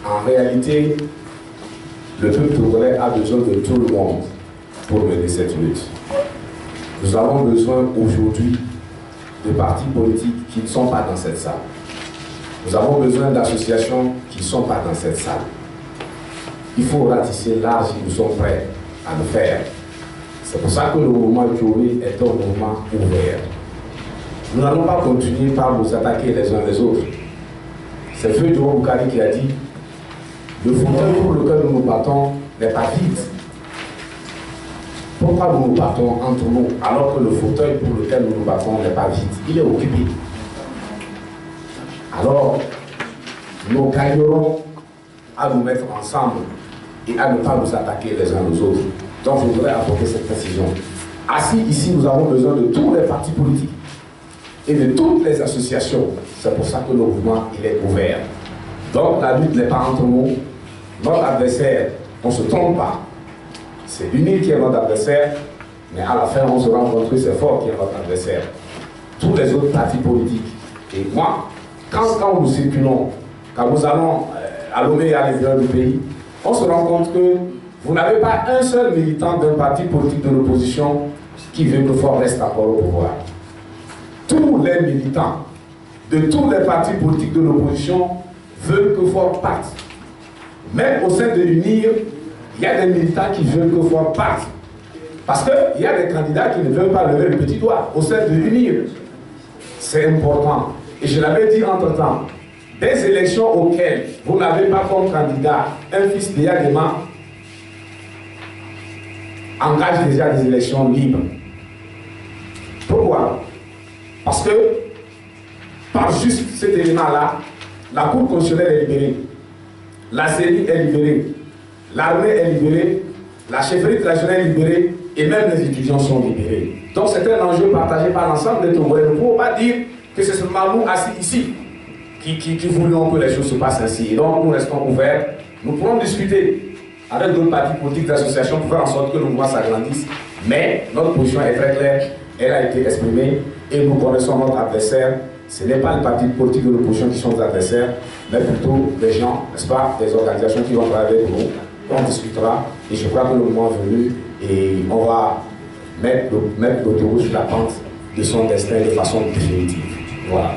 En réalité, le peuple togolais a besoin de tout le monde pour mener cette lutte. Nous avons besoin aujourd'hui de partis politiques qui ne sont pas dans cette salle. Nous avons besoin d'associations qui ne sont pas dans cette salle. Il faut ratisser large et nous sommes prêts à le faire. C'est pour ça que le mouvement Djoué est un mouvement ouvert. Nous n'allons pas continuer par nous attaquer les uns les autres. C'est Feu Djoué Boukari qui a dit « Le fauteuil pour lequel nous nous battons n'est pas vide. » Pourquoi nous nous battons entre nous alors que le fauteuil pour lequel nous nous battons n'est pas vide? Il est occupé. Alors, nous gagnerons à nous mettre ensemble et à ne pas nous attaquer les uns aux autres. Donc, je voudrais apporter cette précision. Assis ici, nous avons besoin de tous les partis politiques et de toutes les associations. C'est pour ça que le mouvement il est ouvert. Donc, la lutte n'est pas entre nous. Notre adversaire, on ne se trompe pas. C'est l'UNIL qui est notre adversaire, mais à la fin, on se rend compte que c'est fort qui est notre adversaire. Tous les autres partis politiques. Et moi, quand nous circulons, quand nous allons à Lomé et à l'intérieur du pays, on se rend compte que vous n'avez pas un seul militant d'un parti politique de l'opposition qui veut que Fort reste encore au pouvoir. Tous les militants de tous les partis politiques de l'opposition veulent que Fort parte. Même au sein de l'UNIR, il y a des militants qui veulent que Fort parte. Parce qu'il y a des candidats qui ne veulent pas lever le petit doigt au sein de l'UNIR. C'est important. Et je l'avais dit entre-temps, des élections auxquelles vous n'avez pas comme candidat un fils d'Yadema engage déjà des élections libres. Pourquoi? Parce que, par juste cet élément-là, la Cour constitutionnelle est libérée, la CENI est libérée, l'armée est libérée, la chefferie traditionnelle est libérée, et même les étudiants sont libérés. Donc c'est un enjeu partagé par l'ensemble des Togolais. Nous ne pouvons pas dire que c'est seulement nous assis ici qui voulions que les choses se passent ainsi. Et donc nous restons ouverts. Nous pourrons discuter avec d'autres partis politiques, d'associations pour faire en sorte que le mouvement s'agrandisse. Mais notre position est très claire, elle a été exprimée et nous connaissons notre adversaire. Ce n'est pas les partis politiques de l'opposition qui sont nos adversaires, mais plutôt des gens, n'est-ce pas, des organisations qui vont travailler avec nous. On discutera et je crois que le moment est venu et on va mettre le Togo sur la pente de son destin de façon définitive. Voilà.